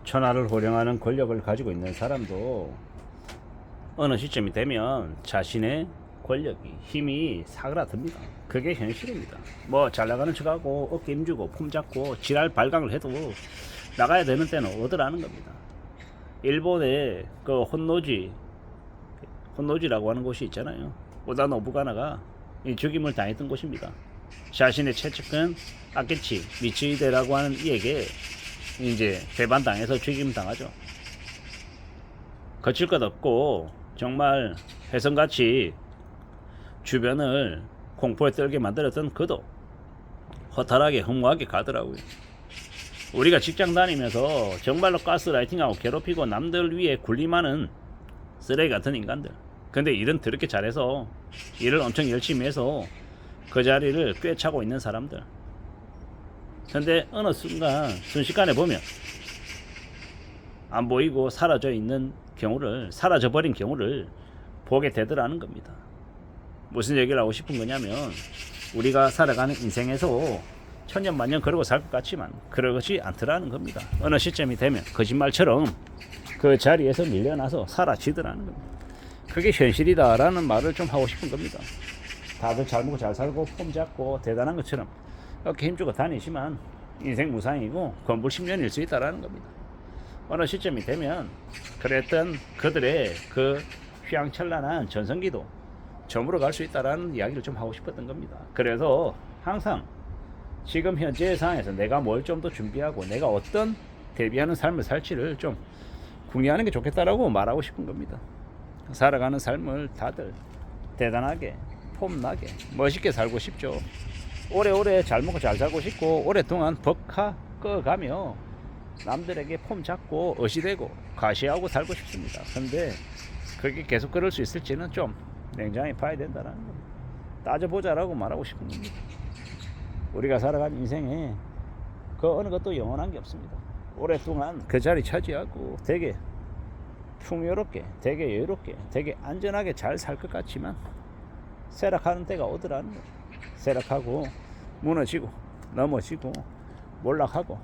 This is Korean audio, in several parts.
천하를 호령하는 권력을 가지고 있는 사람도 어느 시점이 되면 자신의 권력이 힘이 사그라듭니다. 그게 현실입니다. 뭐 잘나가는 척하고 어깨 힘주고 폼 잡고 지랄 발광을 해도 나가야 되는 때는 어디라는 겁니다. 일본의 그 혼노지라고 하는 곳이 있잖아요. 오다 노부가나가 죽임을 당했던 곳입니다. 자신의 최측근 아케치 미치히데라고 하는 이에게 이제 배반당해서 죽임 당하죠. 거칠 것 없고 정말 혜성같이 주변을 공포에 떨게 만들었던 그도 허탈하게 허무하게 가더라고요. 우리가 직장 다니면서 정말로 가스라이팅하고 괴롭히고 남들 위에 군림하는 쓰레기 같은 인간들. 근데 일은 더럽게 잘해서 일을 엄청 열심히 해서 그 자리를 꿰차고 있는 사람들. 근데 어느 순간 순식간에 보면 안 보이고 사라져버린 경우를 보게 되더라는 겁니다. 무슨 얘기를 하고 싶은 거냐면 우리가 살아가는 인생에서 천년만년 그러고 살 것 같지만 그러지 않더라는 겁니다. 어느 시점이 되면 거짓말처럼 그 자리에서 밀려나서 사라지더라는 겁니다. 그게 현실이다라는 말을 좀 하고 싶은 겁니다. 다들 잘 먹고 잘 살고 폼 잡고 대단한 것처럼 이렇게 힘주고 다니지만 인생 무상이고 건불 10년일 수 있다라는 겁니다. 어느 시점이 되면 그랬던 그들의 그 휘황찬란한 전성기도 저물어 갈 수 있다라는 이야기를 좀 하고 싶었던 겁니다. 그래서 항상 지금 현재의 상황에서 내가 뭘 좀 더 준비하고 내가 어떤 대비하는 삶을 살지를 좀 궁리하는 게 좋겠다라고 말하고 싶은 겁니다. 살아가는 삶을 다들 대단하게 폼나게 멋있게 살고 싶죠. 오래오래 잘 먹고 잘 살고 싶고 오랫동안 벅하 꺼가며 남들에게 폼 잡고 어시되고 과시하고 살고 싶습니다. 근데 그게 계속 그럴 수 있을지는 좀 냉정히 봐야 된다는 겁니다. 따져보자라고 말하고 싶은 겁니다. 우리가 살아간 인생에 그 어느 것도 영원한 게 없습니다. 오랫동안 그 자리 차지하고 되게 풍요롭게 되게 여유롭게 되게 안전하게 잘 살 것 같지만 쇠락하는 때가 오더라는 거죠. 쇠락하고 무너지고 넘어지고 몰락하고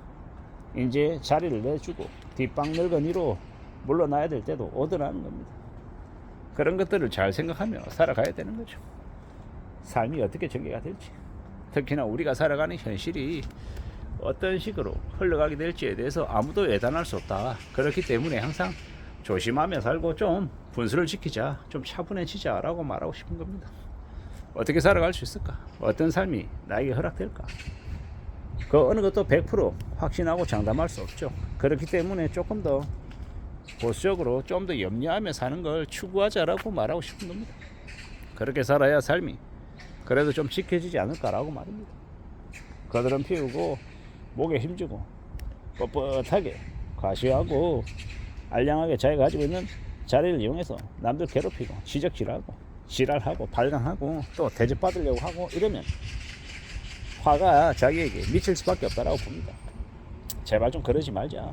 이제 자리를 내주고 뒷방 늙은이로 물러나야 될 때도 오더라는 겁니다. 그런 것들을 잘 생각하며 살아가야 되는 거죠. 삶이 어떻게 전개가 될지, 특히나 우리가 살아가는 현실이 어떤 식으로 흘러가게 될지에 대해서 아무도 예단할 수 없다. 그렇기 때문에 항상 조심하며 살고 좀 분수를 지키자, 좀 차분해지자 라고 말하고 싶은 겁니다. 어떻게 살아갈 수 있을까? 어떤 삶이 나에게 허락될까? 그 어느 것도 100% 확신하고 장담할 수 없죠. 그렇기 때문에 조금 더 보수적으로 좀 더 염려하며 사는 걸 추구하자라고 말하고 싶은 겁니다. 그렇게 살아야 삶이 그래도 좀 지켜지지 않을까라고 말입니다. 거드름 피우고 목에 힘주고 뻣뻣하게 과시하고 알량하게 자기가 가지고 있는 자리를 이용해서 남들 괴롭히고 지적질하고 지랄하고 발광하고 또 대접받으려고 하고 이러면 화가 자기에게 미칠 수밖에 없다라고 봅니다. 제발 좀 그러지 말자.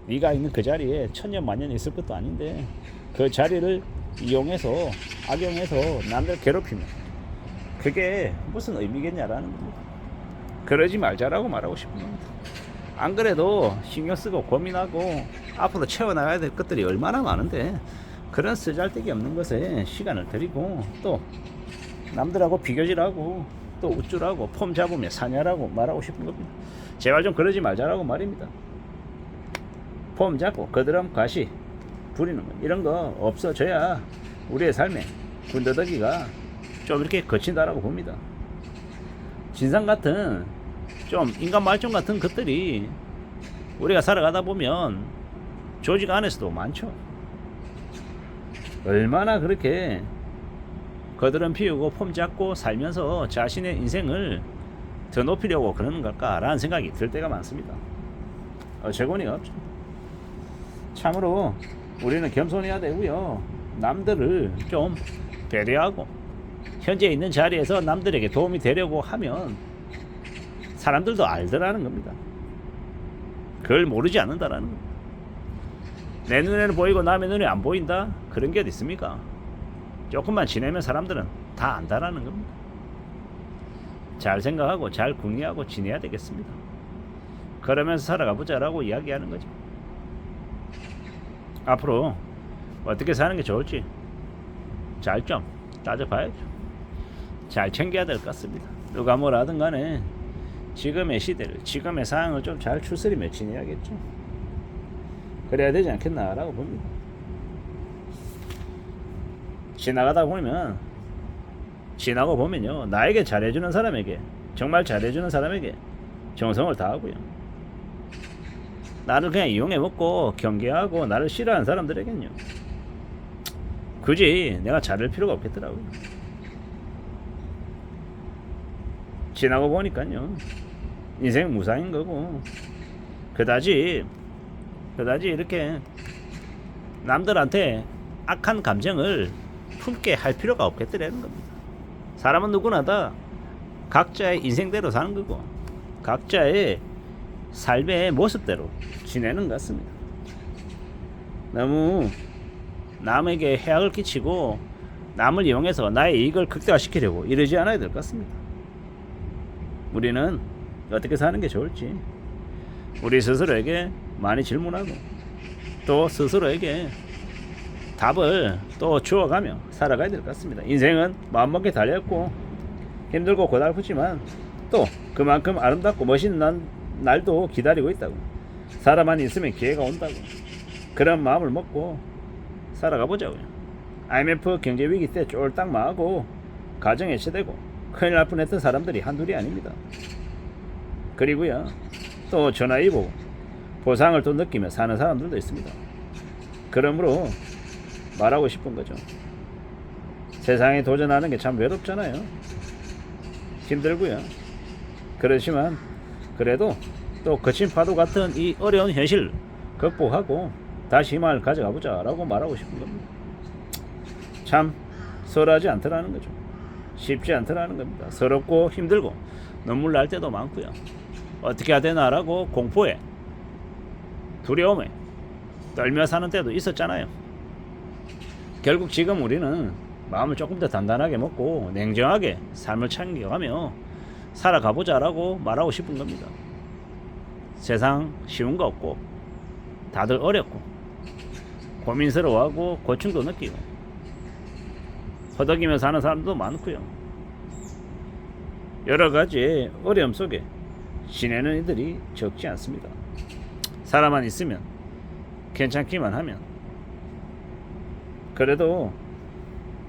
네가 있는 그 자리에 천년만년 있을 것도 아닌데 그 자리를 이용해서 악용해서 남들 괴롭히면 그게 무슨 의미겠냐라는 겁니다. 그러지 말자라고 말하고 싶은 겁니다. 안 그래도 신경 쓰고 고민하고 앞으로 채워나가야 될 것들이 얼마나 많은데 그런 쓰잘데기 없는 것에 시간을 들이고 또 남들하고 비교질하고 또 우쭐하고 폼 잡으며 사냐라고 말하고 싶은 겁니다. 제발 좀 그러지 말자라고 말입니다. 폼 잡고 거드름 과시 부리는 거 이런 거 없어져야 우리의 삶에 군더더기가 좀 이렇게 거친다라고 봅니다. 진상 같은 좀 인간 말종 같은 것들이 우리가 살아가다 보면 조직 안에서도 많죠. 얼마나 그렇게 거드름 피우고 폼 잡고 살면서 자신의 인생을 더 높이려고 그러는 걸까라는 생각이 들 때가 많습니다. 어처구니가 없죠. 참으로 우리는 겸손해야 되고요. 남들을 좀 배려하고 현재 있는 자리에서 남들에게 도움이 되려고 하면 사람들도 알더라는 겁니다. 그걸 모르지 않는다라는 겁니다. 내 눈에는 보이고 남의 눈에 안 보인다? 그런 게 어디 있습니까? 조금만 지내면 사람들은 다 안다라는 겁니다. 잘 생각하고 잘 궁리하고 지내야 되겠습니다. 그러면서 살아가 보자라고 이야기하는 거죠. 앞으로 어떻게 사는 게 좋을지 잘 좀 따져봐야죠. 잘 챙겨야 될 것 같습니다. 누가 뭐라든 간에 지금의 시대를, 지금의 상황을 좀 잘 추스리 매진해야겠죠. 그래야 되지 않겠나라고 봅니다. 지나고 보면요, 나에게 잘해주는 사람에게, 정말 잘해주는 사람에게 정성을 다하고요, 나를 그냥 이용해 먹고 경계하고 나를 싫어하는 사람들에겐요, 굳이 내가 잘할 필요가 없겠더라고요. 지나고 보니까요, 인생 무상인 거고, 그다지 이렇게 남들한테 악한 감정을 품게 할 필요가 없겠더라는 겁니다. 사람은 누구나 다 각자의 인생대로 사는 거고, 각자의 삶의 모습대로 지내는 것 같습니다. 너무 남에게 해악을 끼치고 남을 이용해서 나의 이익을 극대화시키려고 이러지 않아야 될 것 같습니다. 우리는 어떻게 사는 게 좋을지 우리 스스로에게 많이 질문하고, 또 스스로에게 답을 또 주어가며 살아가야 될 것 같습니다. 인생은 마음먹기에 달려있고 힘들고 고달프지만 또 그만큼 아름답고 멋있는 날도 기다리고 있다고, 사람만 있으면 기회가 온다고, 그런 마음을 먹고 살아가 보자고요. IMF 경제위기 때 쫄딱 망하고 가정 해체되고 큰일 날 뻔했던 사람들이 한둘이 아닙니다. 그리고요, 또 전화위 보고 보상을 또 느끼며 사는 사람들도 있습니다. 그러므로 말하고 싶은 거죠. 세상에 도전하는 게 참 외롭잖아요. 힘들고요. 그렇지만 그래도 또 거친 파도 같은 이 어려운 현실 극복하고 다시 희망을 가져가 보자 라고 말하고 싶은 겁니다. 참 썰하지 않더라는 거죠. 쉽지 않더라는 겁니다. 서럽고 힘들고 눈물 날 때도 많고요. 어떻게 해야 되나라고 공포에, 두려움에 떨며 사는 때도 있었잖아요. 결국 지금 우리는 마음을 조금 더 단단하게 먹고 냉정하게 삶을 챙겨가며 살아가보자 라고 말하고 싶은 겁니다. 세상 쉬운 거 없고 다들 어렵고 고민스러워하고 고충도 느끼고 허덕이며 사는 사람도 많고요. 여러가지 어려움 속에 지내는 이들이 적지 않습니다. 사람만 있으면, 괜찮기만 하면 그래도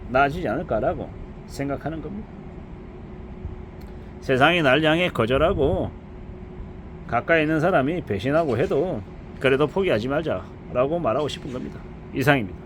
나아지지 않을까라고 생각하는 겁니다. 세상이 날 향해 거절하고 가까이 있는 사람이 배신하고 해도 그래도 포기하지 말자라고 말하고 싶은 겁니다. 이상입니다.